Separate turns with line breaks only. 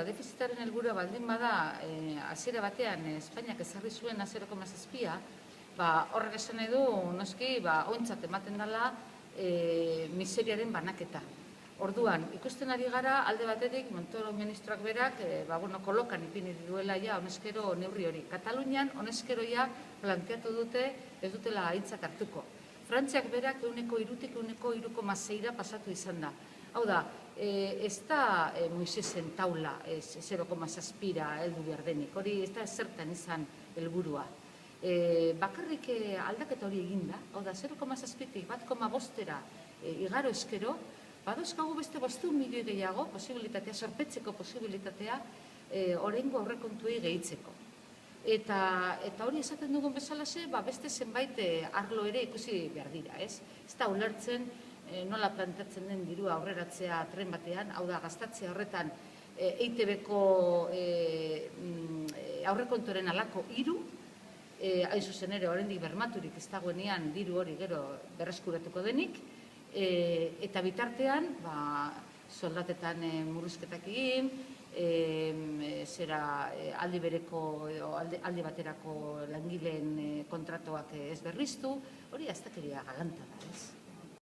Defizitaren helburua baldin bada, hasiera batean Espainiak ezarri zuen 0,7, horrek esan nahi du, noski, ontzat ematen dela miseriaren banaketa. Orduan, ikusten ari gara, alde batetik, Montoro ministroak berak, kolokan ipini duela ja honezkero neurri hori. Katalunian honezkero ja planteatu dute ez dutela aintzat hartuko. Frantziak berak 1,3tik 1,6ra pasatu izan da. Hau da, ez da Moisesen taula 0,7ra heldu behar denik, hori ez da zertan izan helburua. Bakarrik aldaketa hori eginda, hau da, 0,7tik 1,5ra igaro eskero, badozkagu beste 500 milioi gehiago, posibilitatea, sorpetzeko posibilitatea, oraingo aurrekontuei gehitzeko. Eta hori esaten dugun bezalaxe, beste zenbait arlo ere ikusi behar dira, ez? Ez da ulertzen nola planteatzen den dirua aurreratzea tren batean, hau da, gastatzea horretan EITB-ko aurrekontuaren alako 3, hain zuzen ere, oraindik bermaturik ez dagoenean diru hori gero berreskuratuko denik, eta bitartean, soldatetan murrizketak egin, aldi baterako langileen kontratuak ez berriztu, hori astakeria galanta da, ez?